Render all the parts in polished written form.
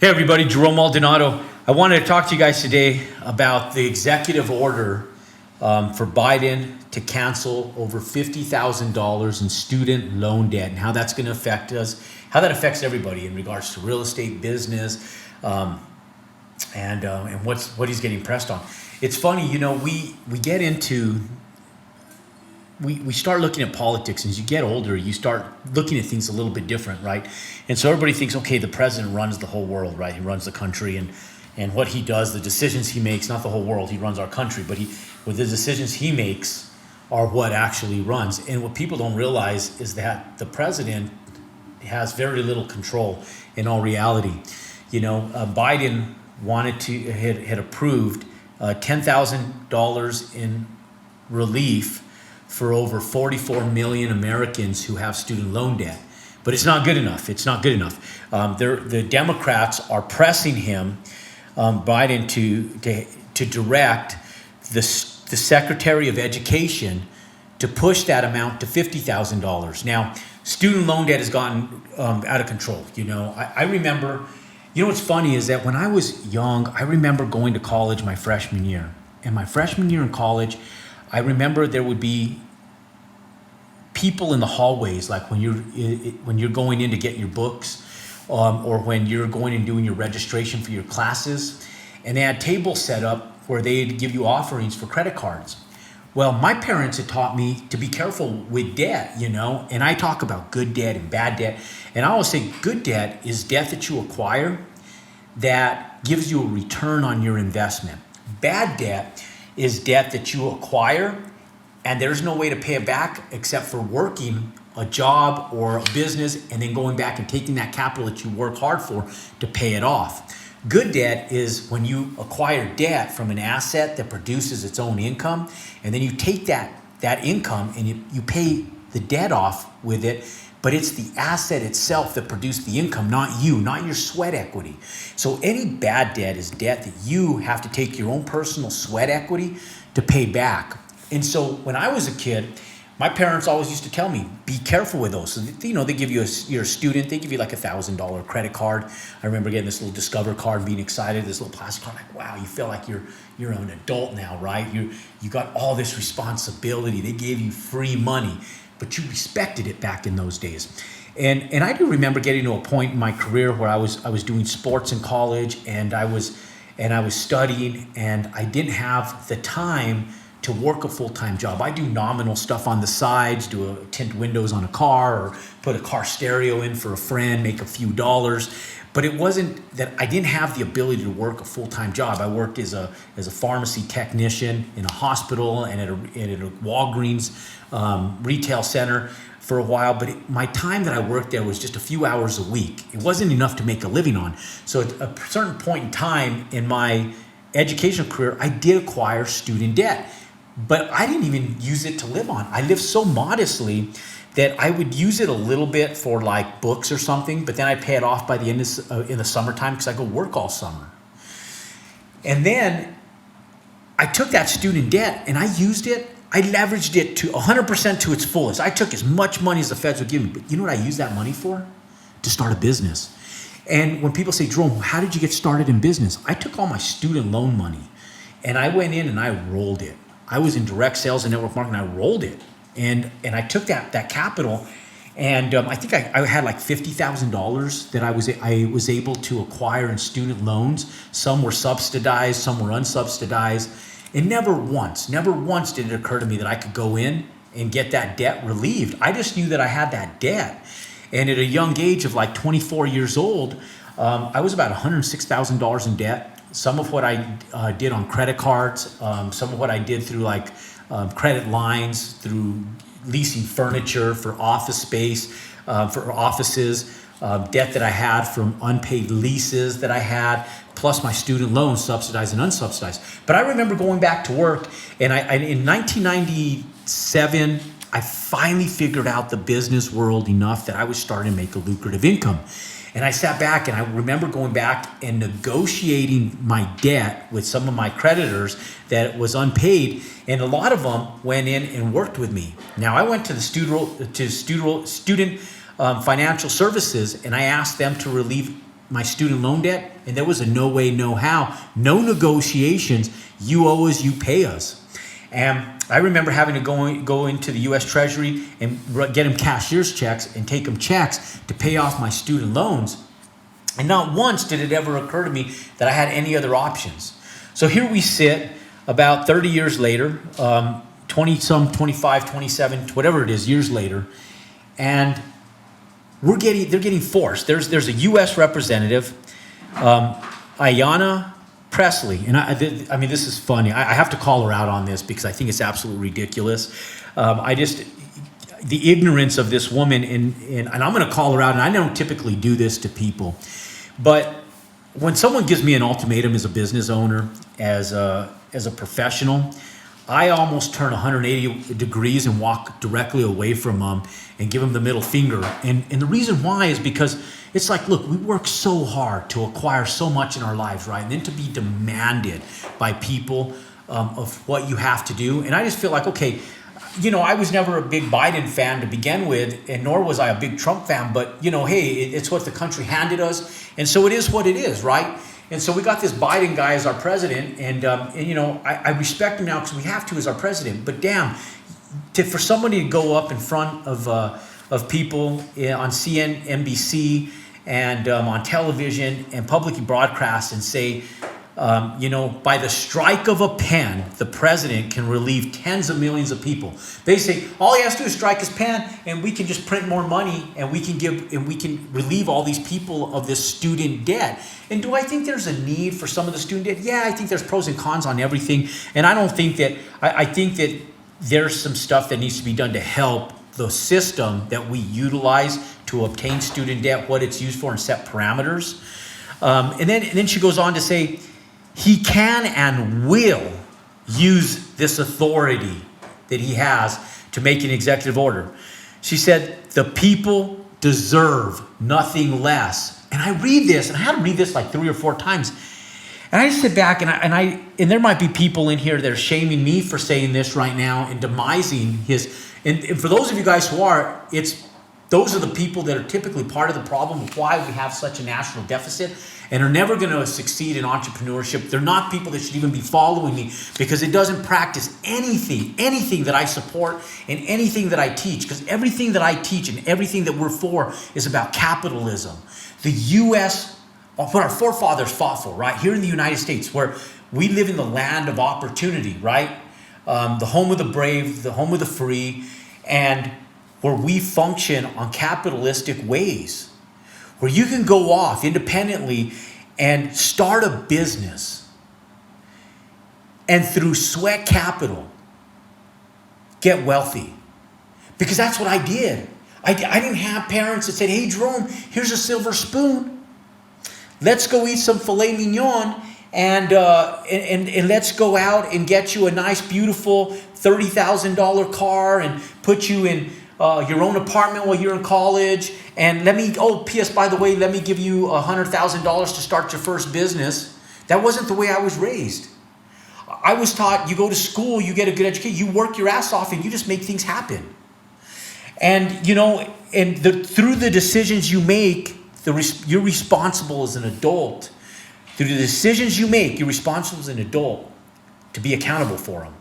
Hey everybody, Jerome Maldonado. I wanted to talk to you guys today about the executive order for Biden to cancel over $50,000 in student loan debt and how that's going to affect us, how that affects everybody in regards to real estate, business, and what he's getting pressed on. It's funny, we get into we start looking at politics, and as you get older, you start looking at things a little bit different, right? And so everybody thinks, okay, the president runs the whole world, right? He runs the country, and what he does, the decisions he makes, not the whole world, he runs our country, but with the decisions he makes are what actually runs. And what people don't realize is that the president has very little control in all reality. Biden had approved $10,000 in relief for over 44 million Americans who have student loan debt. But it's not good enough. It's not good enough. The Democrats are pressing him, Biden, to direct the Secretary of Education to push that amount to $50,000. Now, student loan debt has gotten out of control. I remember, what's funny is that when I was young, I remember going to college my freshman year. And my freshman year in college, I remember there would be people in the hallways, like when you're going in to get your books, or when you're going and doing your registration for your classes, and they had tables set up where they'd give you offerings for credit cards. Well, my parents had taught me to be careful with debt, and I talk about good debt and bad debt, and I always say good debt is debt that you acquire that gives you a return on your investment. Bad debt is debt that you acquire and there's no way to pay it back except for working a job or a business and then going back and taking that capital that you work hard for to pay it off. Good debt is when you acquire debt from an asset that produces its own income, and then you take that income and you pay the debt off with it, but it's the asset itself that produced the income, not you, not your sweat equity. So any bad debt is debt that you have to take your own personal sweat equity to pay back. And so when I was a kid, my parents always used to tell me, be careful with those. So, they give you, you're a student, they give you like $1,000 credit card. I remember getting this little Discover card, being excited, this little plastic card, like, wow, you feel like you're an adult now, right? You got all this responsibility. They gave you free money, but you respected it back in those days. And I do remember getting to a point in my career where I was doing sports in college, and I was studying, and I didn't have the time to work a full-time job. I do nominal stuff on the sides, tint windows on a car, or put a car stereo in for a friend, make a few dollars. But it wasn't that I didn't have the ability to work a full-time job. I worked as a pharmacy technician in a hospital and at a Walgreens retail center for a while. But my time that I worked there was just a few hours a week. It wasn't enough to make a living on. So at a certain point in time in my educational career, I did acquire student debt. But I didn't even use it to live on. I lived so modestly that I would use it a little bit for like books or something, but then I'd pay it off by the end in the summertime because I go work all summer. And then I took that student debt and I used it. I leveraged it to 100% to its fullest. I took as much money as the feds would give me. But you know what I used that money for? To start a business. And when people say, Jerome, how did you get started in business? I took all my student loan money and I went in and I rolled it. I was in direct sales and network marketing. I rolled it, and I took that capital, and I think I had like $50,000 that I was able to acquire in student loans. Some were subsidized, some were unsubsidized, and never once did it occur to me that I could go in and get that debt relieved. I just knew that I had that debt, and at a young age of like 24 years old, I was about $106,000 in debt. Some of what I did on credit cards, some of what I did through like credit lines, through leasing furniture for office space, for offices, debt that I had from unpaid leases that I had, plus my student loans, subsidized and unsubsidized. But I remember going back to work, and in 1997, I finally figured out the business world enough that I was starting to make a lucrative income. And I sat back and I remember going back and negotiating my debt with some of my creditors that was unpaid. And a lot of them went in and worked with me. Now I went to the student financial services and I asked them to relieve my student loan debt, and there was a no way, no how, no negotiations. You owe us, you pay us. And I remember having to go into the U.S. Treasury and get them cashier's checks and take them checks to pay off my student loans. And not once did it ever occur to me that I had any other options. So here we sit about 30 years later, 20-some, 25, 27, whatever it is, years later, and they're getting forced. There's a U.S. representative, Ayanna Pressley, and I mean, this is funny. I have to call her out on this because I think it's absolutely ridiculous. The ignorance of this woman, and I'm going to call her out, and I don't typically do this to people, but when someone gives me an ultimatum as a business owner, as a professional, I almost turn 180 degrees and walk directly away from them and give them the middle finger. And the reason why is because it's like, look, we work so hard to acquire so much in our lives, right? And then to be demanded by people of what you have to do. And I just feel like, okay, you know, I was never a big Biden fan to begin with, and nor was I a big Trump fan, but, you know, hey, it's what the country handed us. And so it is what it is, right? And so we got this Biden guy as our president, and you know, I respect him now because we have to as our president. But damn, for somebody to go up in front of people on CNN, NBC, and on television and publicly broadcast and say, you know, by the strike of a pen, the president can relieve tens of millions of people. They say all he has to do is strike his pen, and we can just print more money, and we can relieve all these people of this student debt. And do I think there's a need for some of the student debt? Yeah, I think there's pros and cons on everything, and I don't think that. I think that there's some stuff that needs to be done to help the system that we utilize to obtain student debt, what it's used for, and set parameters. And then she goes on to say, he can and will use this authority that he has to make an executive order. She said, the people deserve nothing less. And I read this, and I had to read this like 3 or 4 times. And I just sit back, and there might be people in here that are shaming me for saying this right now and demising his. And for those of you guys who are, those are the people that are typically part of the problem of why we have such a national deficit and are never going to succeed in entrepreneurship. They're not people that should even be following me because it doesn't practice anything that I support and anything that I teach. Because everything that I teach and everything that we're for is about capitalism. The U.S., what our forefathers fought for, right? Here in the United States, where we live in the land of opportunity, right? The home of the brave, the home of the free, and where we function on capitalistic ways, where you can go off independently and start a business and through sweat capital get wealthy. Because that's what I did. I didn't have parents that said, hey, Jerome, here's a silver spoon. Let's go eat some filet mignon and let's go out and get you a nice, beautiful $30,000 car and put you in your own apartment while you're in college, and P.S. by the way, let me give you $100,000 to start your first business. That wasn't the way I was raised. I was taught you go to school, you get a good education, you work your ass off, and you just make things happen. And you know, through the decisions you make, you're responsible as an adult. Through the decisions you make, you're responsible as an adult to be accountable for them.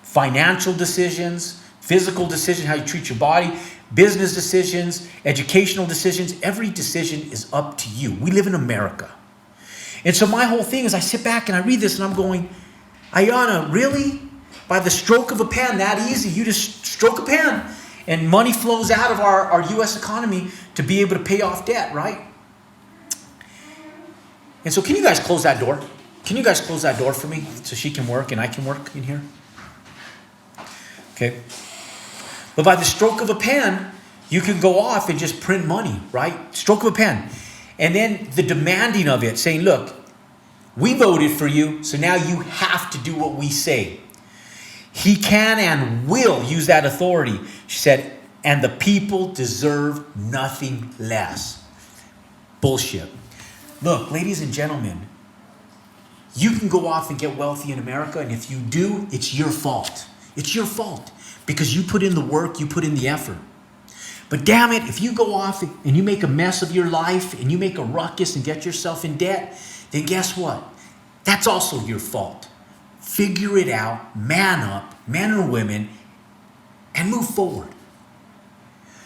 Financial decisions, physical decisions, how you treat your body, business decisions, educational decisions, every decision is up to you. We live in America. And so my whole thing is I sit back and I read this and I'm going, Ayanna, really? By the stroke of a pen, that easy? You just stroke a pen and money flows out of our U.S. economy to be able to pay off debt, right? And so can you guys close that door? Can you guys close that door for me so she can work and I can work in here? Okay. But by the stroke of a pen, you can go off and just print money, right? Stroke of a pen. And then the demanding of it, saying, look, we voted for you, so now you have to do what we say. He can and will use that authority. She said, and the people deserve nothing less. Bullshit. Look, ladies and gentlemen, you can go off and get wealthy in America, and if you do, it's your fault. It's your fault because you put in the work, you put in the effort. But damn it, if you go off and you make a mess of your life and you make a ruckus and get yourself in debt, then guess what? That's also your fault. Figure it out, man up, men or women, and move forward.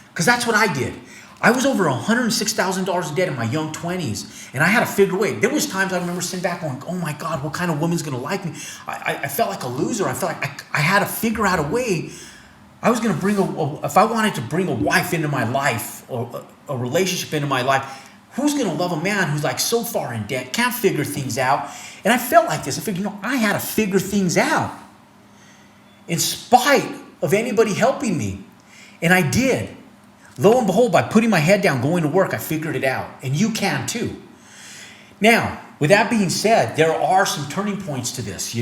Because that's what I did. I was over $106,000 in debt in my young 20s, and I had to figure a way. There was times I remember sitting back going, oh my God, what kind of woman's going to like me? I felt like a loser. I felt like I had to figure out a way. I was going to bring if I wanted to bring a wife into my life or a relationship into my life, who's going to love a man who's like so far in debt, can't figure things out? And I felt like this. I figured, I had to figure things out in spite of anybody helping me. And I did. Lo and behold, by putting my head down, going to work, I figured it out. And you can too. Now, with that being said, there are some turning points to this,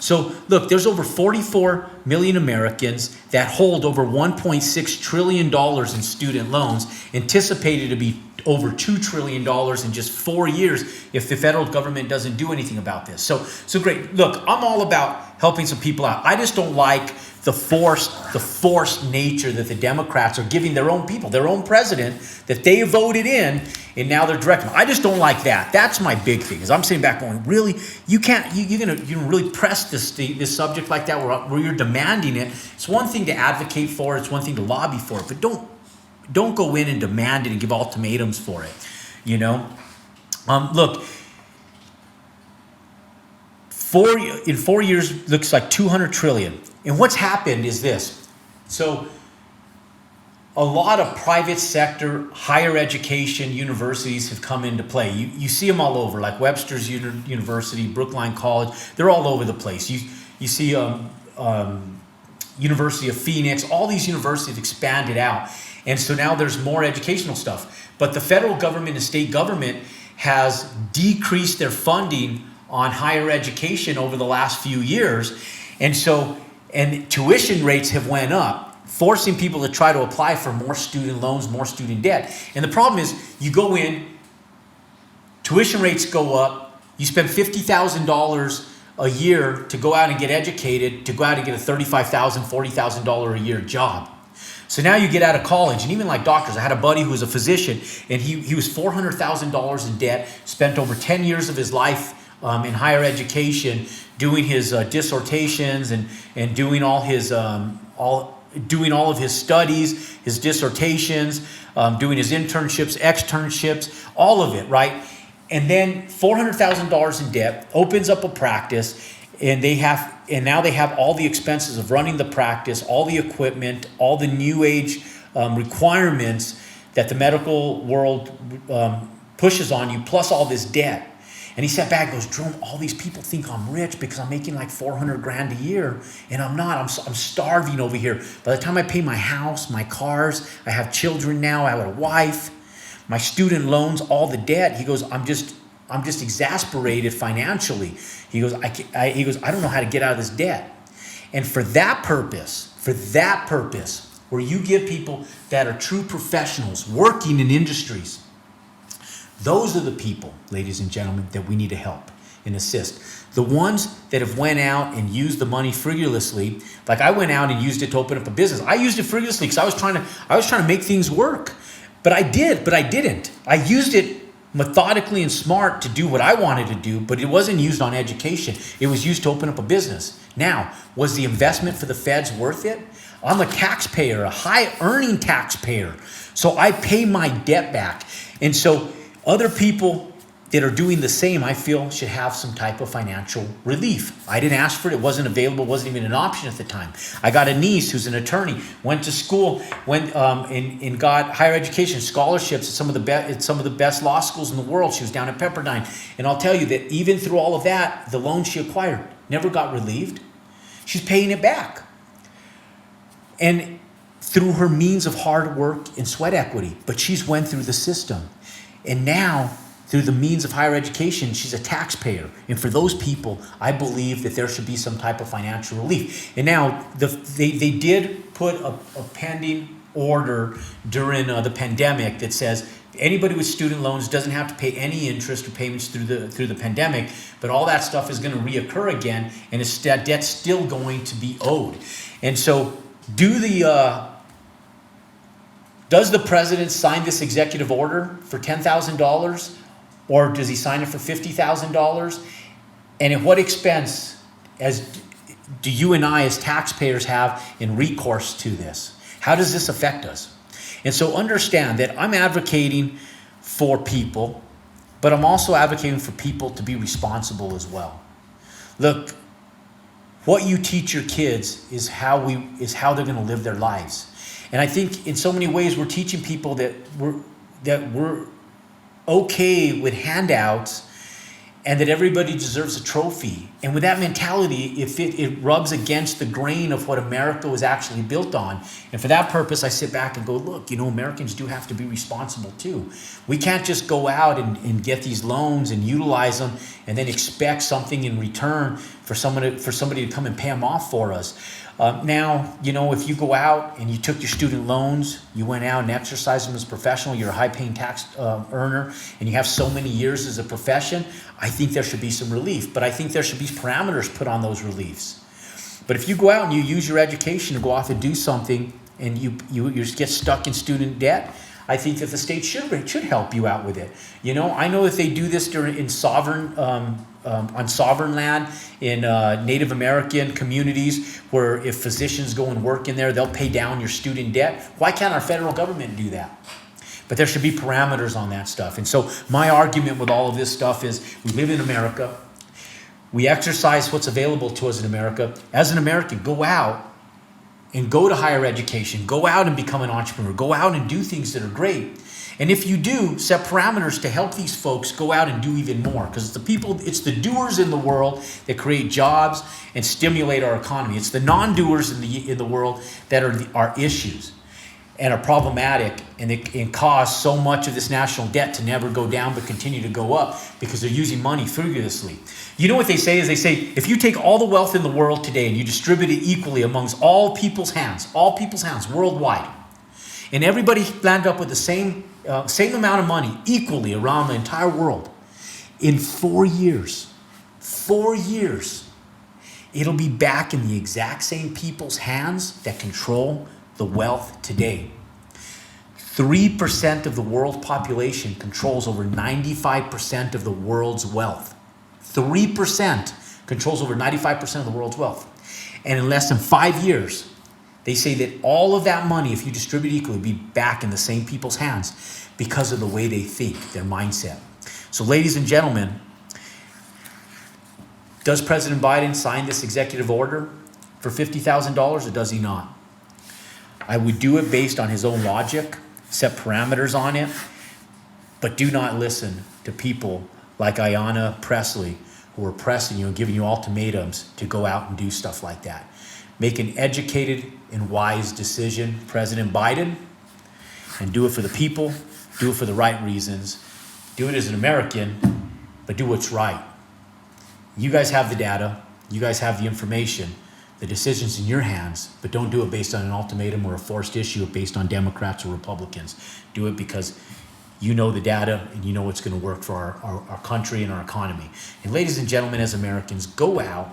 So look, there's over 44 million Americans that hold over $1.6 trillion in student loans, anticipated to be over $2 trillion in just 4 years if the federal government doesn't do anything about this. So great. Look, I'm all about helping some people out. I just don't like the forced nature that the Democrats are giving their own people, their own president that they voted in, and now they're directing. I just don't like that. That's my big thing. Is I'm sitting back going, really, you're gonna really press this subject like that where you're demanding it. It's one thing to advocate for it. It's one thing to lobby for it, but don't go in and demand it and give ultimatums for it. Look. In 4 years, looks like 200 trillion. And what's happened is this. So a lot of private sector, higher education universities have come into play. You see them all over, like Webster's University, Brookline College. They're all over the place. You see University of Phoenix. All these universities have expanded out. And so now there's more educational stuff. But the federal government and state government has decreased their funding on higher education over the last few years. And tuition rates have went up, forcing people to try to apply for more student loans, more student debt. And the problem is you go in, tuition rates go up, you spend $50,000 a year to go out and get educated, to go out and get a $35,000, $40,000 a year job. So now you get out of college, and even like doctors, I had a buddy who was a physician, and he was $400,000 in debt, spent over 10 years of his life in higher education, doing his dissertations and doing all of his studies, his dissertations, doing his internships, externships, all of it, right? And then $400,000 in debt, opens up a practice, and now they have all the expenses of running the practice, all the equipment, all the new age requirements that the medical world pushes on you, plus all this debt. And he sat back and goes, Jerome, all these people think I'm rich because I'm making like 400 grand a year, and I'm not. I'm starving over here. By the time I pay my house, my cars, I have children now, I have a wife, my student loans, all the debt. He goes, I'm just exasperated financially. He goes, I don't know how to get out of this debt. And for that purpose, where you give people that are true professionals working in industries, those are the people, ladies and gentlemen, that we need to help and assist. The ones that have went out and used the money frivolously, like I went out and used it to open up a business. I used it frivolously because I was trying to make things work. But I didn't. I used it methodically and smart to do what I wanted to do, but it wasn't used on education. It was used to open up a business. Now, was the investment for the feds worth it? I'm a taxpayer, a high earning taxpayer. So I pay my debt back. And so other people that are doing the same, I feel, should have some type of financial relief. I didn't ask for it. It wasn't available. It wasn't even an option at the time. I got a niece who's an attorney, went to school, went and got higher education scholarships at some of the best law schools in the world. She was down at Pepperdine. And I'll tell you that even through all of that, the loan she acquired never got relieved. She's paying it back. And through her means of hard work and sweat equity. But she's went through the system. And now, through the means of higher education, she's a taxpayer. And for those people, I believe that there should be some type of financial relief. And now, they did put a pending order during the pandemic that says anybody with student loans doesn't have to pay any interest or payments through the pandemic, but all that stuff is going to reoccur again, and that debt's still going to be owed. And so do the Does the president sign this executive order for $10,000, or does he sign it for $50,000? And at what expense do you and I as taxpayers have in recourse to this? How does this affect us? And so understand that I'm advocating for people, but I'm also advocating for people to be responsible as well. Look, what you teach your kids is how they're going to live their lives. And I think in so many ways we're teaching people that we're okay with handouts and that everybody deserves a trophy. And with that mentality, it rubs against the grain of what America was actually built on. And for that purpose, I sit back and go, look, Americans do have to be responsible too. We can't just go out and get these loans and utilize them and then expect something in return for somebody to come and pay them off for us. Now, if you go out and you took your student loans, you went out and exercised them as a professional, you're a high-paying tax earner, and you have so many years as a profession, I think there should be some relief. But I think there should be parameters put on those reliefs. But if you go out and you use your education to go off and do something and you get stuck in student debt, I think that the state should help you out with it. I know that they do this on sovereign land in Native American communities, where if physicians go and work in there, they'll pay down your student debt. Why can't our federal government do that? But there should be parameters on that stuff. And so my argument with all of this stuff is we live in America. We exercise what's available to us in America. As an American, go out and go to higher education, go out and become an entrepreneur, go out and do things that are great. And if you do, set parameters to help these folks go out and do even more, because it's the doers in the world that create jobs and stimulate our economy. It's the non-doers in the world that are our issues and are problematic, and cause so much of this national debt to never go down but continue to go up because they're using money frivolously. You know what they say is, if you take all the wealth in the world today and you distribute it equally amongst all people's hands worldwide, and everybody landed up with the same amount of money equally around the entire world, in 4 years, it'll be back in the exact same people's hands that control the wealth today. 3% of the world population controls over 95% of the world's wealth. 3% controls over 95% of the world's wealth. And in less than 5 years, they say that all of that money, if you distribute equally, will be back in the same people's hands because of the way they think, their mindset. So ladies and gentlemen, does President Biden sign this executive order for $50,000 or does he not? I would do it based on his own logic, set parameters on it, but do not listen to people like Ayanna Pressley, who are pressing you and giving you ultimatums to go out and do stuff like that. Make an educated and wise decision, President Biden, and do it for the people, do it for the right reasons, do it as an American, but do what's right. You guys have the data, you guys have the information, the decision's in your hands, but don't do it based on an ultimatum or a forced issue based on Democrats or Republicans. Do it because you know the data and you know what's going to work for our country and our economy. And ladies and gentlemen, as Americans, go out,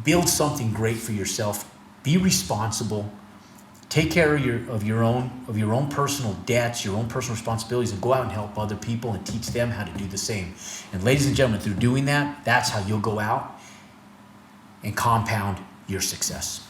build something great for yourself, be responsible, take care of your own personal debts, your own personal responsibilities, and go out and help other people and teach them how to do the same. And ladies and gentlemen, through doing that, that's how you'll go out and compound your success.